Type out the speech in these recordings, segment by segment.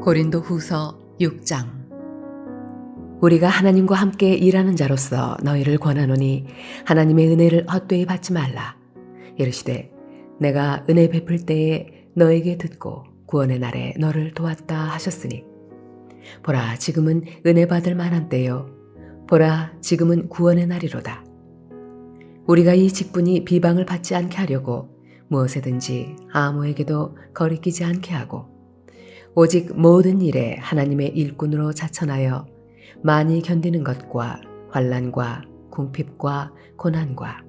고린도 후서 6장. 우리가 하나님과 함께 일하는 자로서 너희를 권하노니 하나님의 은혜를 헛되이 받지 말라. 이르시되 내가 은혜 베풀 때에 너에게 듣고 구원의 날에 너를 도왔다 하셨으니 보라 지금은 은혜 받을 만한 때요 보라 지금은 구원의 날이로다. 우리가 이 직분이 비방을 받지 않게 하려고 무엇에든지 아무에게도 거리끼지 않게 하고 오직 모든 일에 하나님의 일꾼으로 자천하여 많이 견디는 것과 환난과 궁핍과 고난과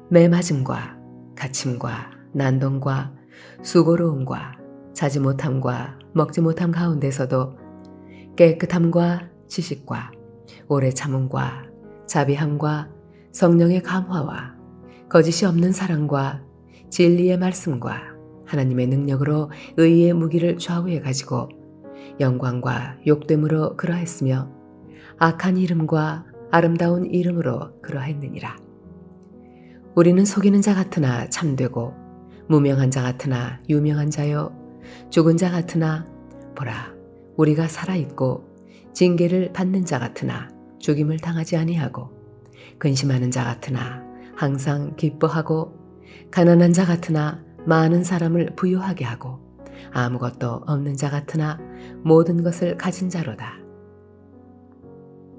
매맞음과 갇힘과 난동과 수고로움과 자지 못함과 먹지 못함 가운데서도 깨끗함과 지식과 오래 참음과 자비함과 성령의 감화와 거짓이 없는 사랑과 진리의 말씀과 하나님의 능력으로 의의 무기를 좌우해 가지고 영광과 욕됨으로 그러했으며 악한 이름과 아름다운 이름으로 그러했느니라. 우리는 속이는 자 같으나 참되고 무명한 자 같으나 유명한 자요 죽은 자 같으나 보라 우리가 살아있고 징계를 받는 자 같으나 죽임을 당하지 아니하고 근심하는 자 같으나 항상 기뻐하고 가난한 자 같으나 많은 사람을 부유하게 하고 아무것도 없는 자 같으나 모든 것을 가진 자로다.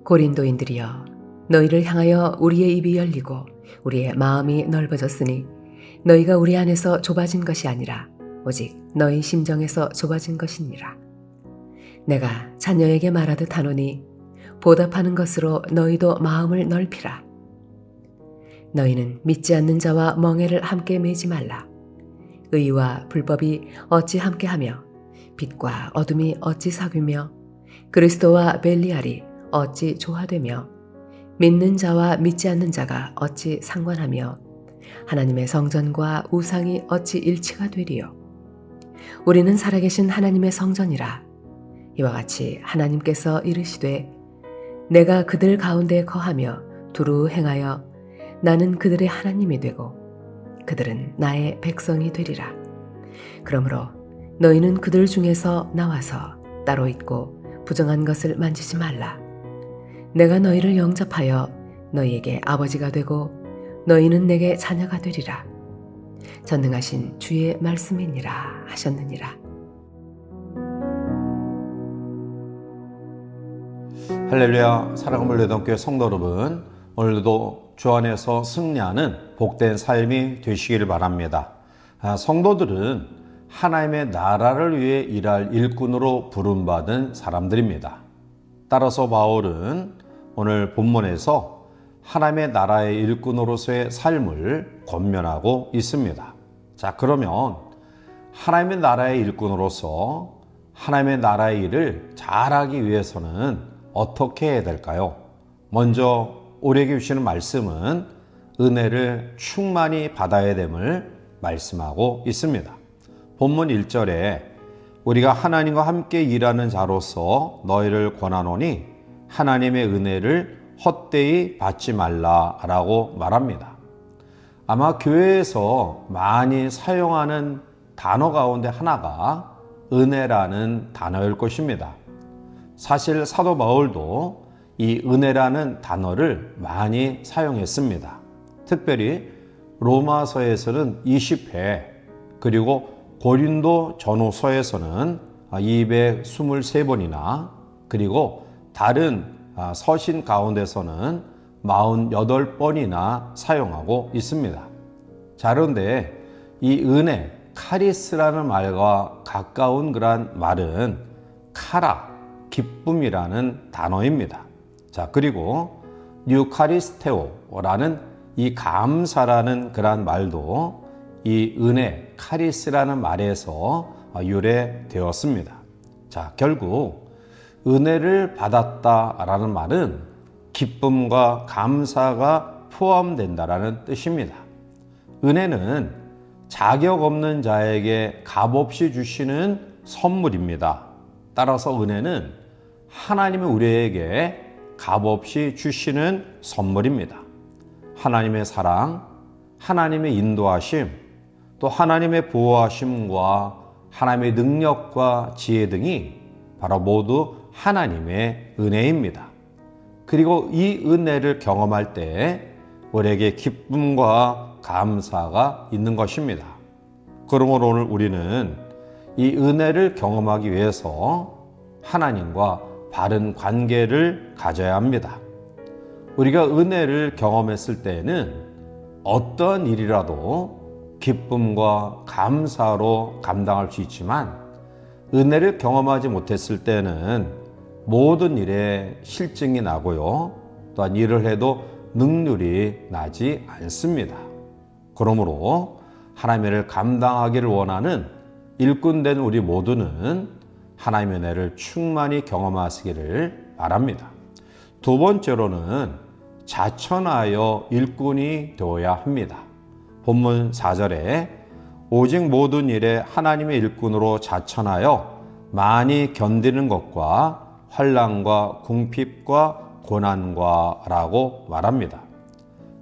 고린도인들이여 너희를 향하여 우리의 입이 열리고 우리의 마음이 넓어졌으니 너희가 우리 안에서 좁아진 것이 아니라 오직 너희 심정에서 좁아진 것이니라. 내가 자녀에게 말하듯 하노니 보답하는 것으로 너희도 마음을 넓히라. 너희는 믿지 않는 자와 멍에를 함께 매지 말라. 의와 불법이 어찌 함께하며 빛과 어둠이 어찌 사귀며 그리스도와 벨리알이 어찌 조화되며 믿는 자와 믿지 않는 자가 어찌 상관하며 하나님의 성전과 우상이 어찌 일치가 되리요. 우리는 살아계신 하나님의 성전이라. 이와 같이 하나님께서 이르시되 내가 그들 가운데 거하며 두루 행하여 나는 그들의 하나님이 되고 그들은 나의 백성이 되리라. 그러므로 너희는 그들 중에서 나와서 따로 있고 부정한 것을 만지지 말라. 내가 너희를 영접하여 너희에게 아버지가 되고 너희는 내게 자녀가 되리라. 전능하신 주의 말씀이니라 하셨느니라. 할렐루야. 사랑하는 레동교회 성도 여러분, 오늘도 주 안에서 승리하는 복된 삶이 되시기를 바랍니다. 성도들은 하나님의 나라를 위해 일할 일꾼으로 부름받은 사람들입니다. 따라서 바울은 오늘 본문에서 하나님의 나라의 일꾼으로서의 삶을 권면하고 있습니다. 자, 그러면 하나님의 나라의 일꾼으로서 하나님의 나라의 일을 잘하기 위해서는 어떻게 해야 될까요? 먼저 우리에게 주시는 말씀은 은혜를 충만히 받아야 됨을 말씀하고 있습니다. 본문 1절에 우리가 하나님과 함께 일하는 자로서 너희를 권하노니 하나님의 은혜를 헛되이 받지 말라라고 말합니다. 아마 교회에서 많이 사용하는 단어 가운데 하나가 은혜라는 단어일 것입니다. 사실 사도 바울도 이 은혜라는 단어를 많이 사용했습니다. 특별히 로마서에서는 20회, 그리고 고린도 전후서에서는 223번이나, 그리고 다른 서신 가운데서는 48번이나 사용하고 있습니다. 자, 그런데 이 은혜, 카리스라는 말과 가까운 그런 말은 카라, 기쁨이라는 단어입니다. 자, 그리고 뉴카리스테오라는 이 감사라는 그런 말도 이 은혜, 카리스라는 말에서 유래되었습니다. 자, 결국 은혜를 받았다라는 말은 기쁨과 감사가 포함된다라는 뜻입니다. 은혜는 자격 없는 자에게 값없이 주시는 선물입니다. 따라서 은혜는 하나님이 우리에게 값없이 주시는 선물입니다. 하나님의 사랑, 하나님의 인도하심, 또 하나님의 보호하심과 하나님의 능력과 지혜 등이 바로 모두 하나님의 은혜입니다. 그리고 이 은혜를 경험할 때 우리에게 기쁨과 감사가 있는 것입니다. 그러므로 오늘 우리는 이 은혜를 경험하기 위해서 하나님과 바른 관계를 가져야 합니다. 우리가 은혜를 경험했을 때에는 어떤 일이라도 기쁨과 감사로 감당할 수 있지만 은혜를 경험하지 못했을 때는 모든 일에 실증이 나고요. 또한 일을 해도 능률이 나지 않습니다. 그러므로 하나님의 은혜를 감당하기를 원하는 일꾼된 우리 모두는 하나님의 은혜를 충만히 경험하시기를 바랍니다. 두 번째로는 자천하여 일꾼이 되어야 합니다. 본문 4절에 오직 모든 일에 하나님의 일꾼으로 자천하여 많이 견디는 것과 환난과 궁핍과 고난과 라고 말합니다.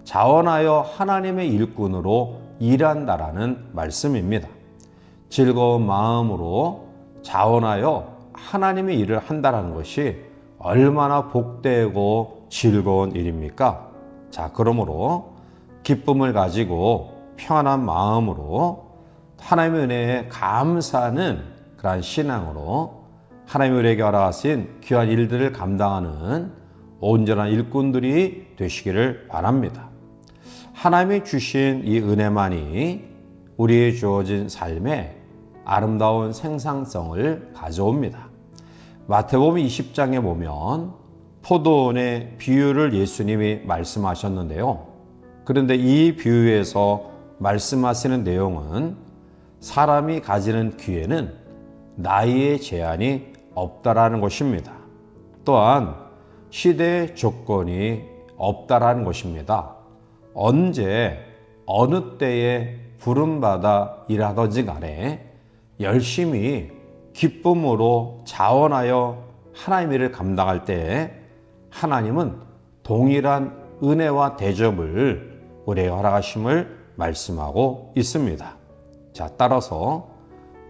자원하여 하나님의 일꾼으로 일한다라는 말씀입니다. 즐거운 마음으로 자원하여 하나님의 일을 한다는 것이 얼마나 복되고 즐거운 일입니까? 자, 그러므로 기쁨을 가지고 편안한 마음으로 하나님의 은혜에 감사하는 그러한 신앙으로 하나님의 우리에게 허락하신 귀한 일들을 감당하는 온전한 일꾼들이 되시기를 바랍니다. 하나님이 주신 이 은혜만이 우리의 주어진 삶에 아름다운 생산성을 가져옵니다. 마태복음 20장에 보면 포도원의 비유를 예수님이 말씀하셨는데요. 그런데 이 비유에서 말씀하시는 내용은 사람이 가지는 기회는 나이의 제한이 없다라는 것입니다. 또한 시대의 조건이 없다라는 것입니다. 언제 어느 때에 부름받아 일하든지 간에 열심히 기쁨으로 자원하여 하나님의 일을 감당할 때 하나님은 동일한 은혜와 대접을 우리에게 허락하심을 말씀하고 있습니다. 자, 따라서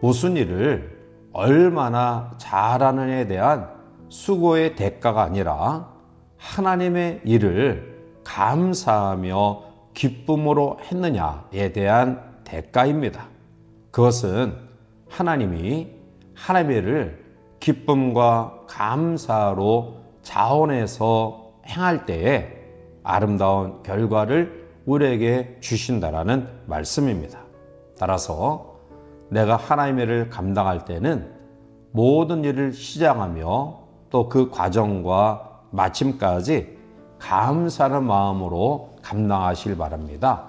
무슨 일을 얼마나 잘하느냐에 대한 수고의 대가가 아니라 하나님의 일을 감사하며 기쁨으로 했느냐에 대한 대가입니다. 그것은 하나님이 하나님의 일을 기쁨과 감사로 자원해서 행할 때에 아름다운 결과를 우리에게 주신다라는 말씀입니다. 따라서 내가 하나님의 일을 감당할 때는 모든 일을 시작하며 또 그 과정과 마침까지 감사하는 마음으로 감당하시길 바랍니다.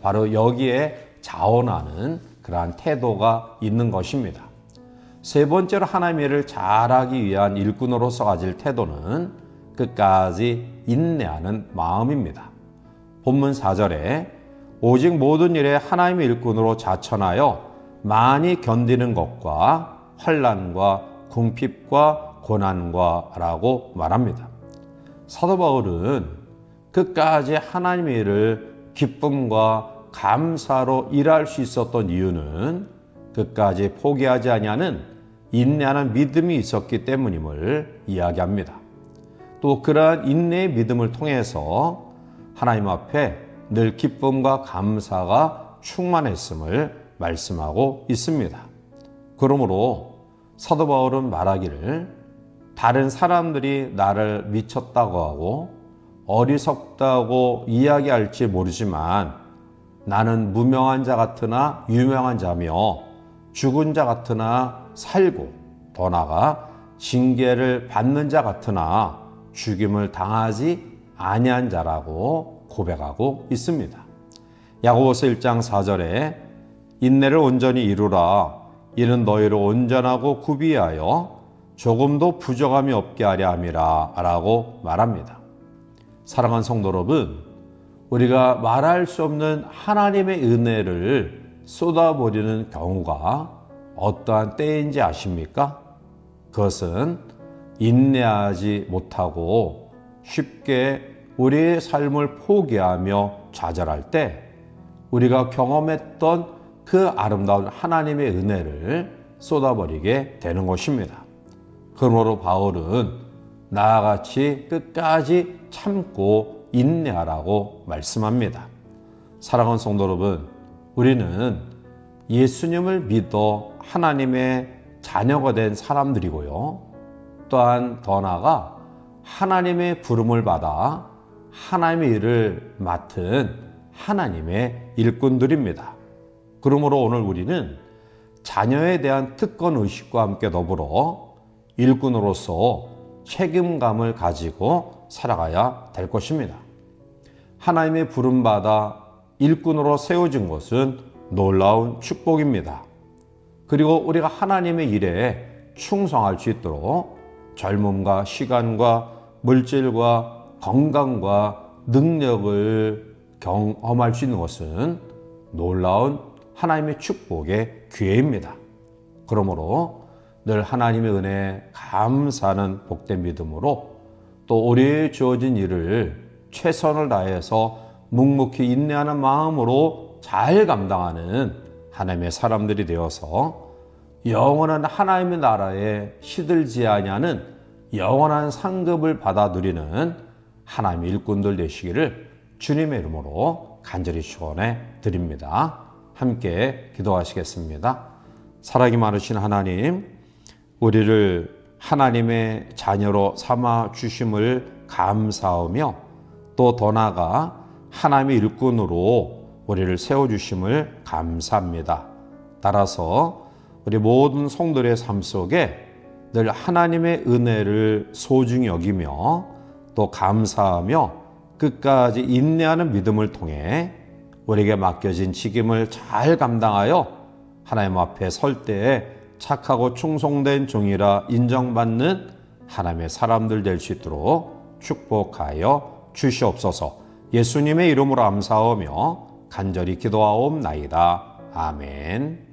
바로 여기에 자원하는 그러한 태도가 있는 것입니다. 세 번째로 하나님의 일을 잘하기 위한 일꾼으로서 가질 태도는 끝까지 인내하는 마음입니다. 본문 4절에 오직 모든 일에 하나님의 일꾼으로 자천하여 많이 견디는 것과 환난과 궁핍과 고난과 라고 말합니다. 사도 바울은 끝까지 하나님의 일을 기쁨과 감사로 일할 수 있었던 이유는 끝까지 포기하지 아니하는 인내하는 믿음이 있었기 때문임을 이야기합니다. 또 그러한 인내의 믿음을 통해서 하나님 앞에 늘 기쁨과 감사가 충만했음을 말씀하고 있습니다. 그러므로 사도 바울은 말하기를 다른 사람들이 나를 미쳤다고 하고 어리석다고 이야기할지 모르지만 나는 무명한 자 같으나 유명한 자며 죽은 자 같으나 살고 더 나아가 징계를 받는 자 같으나 죽임을 당하지 아니한 자라고 고백하고 있습니다. 야고보서 1장 4절에 인내를 온전히 이루라. 이는 너희를 온전하고 구비하여 조금도 부족함이 없게 하려 함이라 라고 말합니다. 사랑하는 성도 여러분, 우리가 말할 수 없는 하나님의 은혜를 쏟아버리는 경우가 어떠한 때인지 아십니까? 그것은 인내하지 못하고 쉽게 우리의 삶을 포기하며 좌절할 때 우리가 경험했던 그 아름다운 하나님의 은혜를 쏟아버리게 되는 것입니다. 그러므로 바울은 나와 같이 끝까지 참고 인내하라고 말씀합니다. 사랑하는 성도 여러분, 우리는 예수님을 믿어 하나님의 자녀가 된 사람들이고요. 또한 더 나아가 하나님의 부름을 받아 하나님의 일을 맡은 하나님의 일꾼들입니다. 그러므로 오늘 우리는 자녀에 대한 특권 의식과 함께 더불어 일꾼으로서 책임감을 가지고 살아가야 될 것입니다. 하나님의 부름받아 일꾼으로 세워진 것은 놀라운 축복입니다. 그리고 우리가 하나님의 일에 충성할 수 있도록 젊음과 시간과 물질과 건강과 능력을 경험할 수 있는 것은 놀라운 하나님의 축복의 기회입니다. 그러므로 늘 하나님의 은혜에 감사하는 복된 믿음으로 또 우리에게 주어진 일을 최선을 다해서 묵묵히 인내하는 마음으로 잘 감당하는 하나님의 사람들이 되어서 영원한 하나님의 나라에 시들지 아니하는 영원한 상급을 받아 누리는 하나님의 일꾼들 되시기를 주님의 이름으로 간절히 축원해 드립니다. 함께 기도하시겠습니다. 사랑이 많으신 하나님, 우리를 하나님의 자녀로 삼아 주심을 감사하며 또 더 나아가 하나님의 일꾼으로 우리를 세워주심을 감사합니다. 따라서 우리 모든 성도의 삶 속에 늘 하나님의 은혜를 소중히 여기며 또 감사하며 끝까지 인내하는 믿음을 통해 우리에게 맡겨진 책임을 잘 감당하여 하나님 앞에 설 때에 착하고 충성된 종이라 인정받는 하나님의 사람들 될 수 있도록 축복하여 주시옵소서. 예수님의 이름으로 감사하며 간절히 기도하옵나이다. 아멘.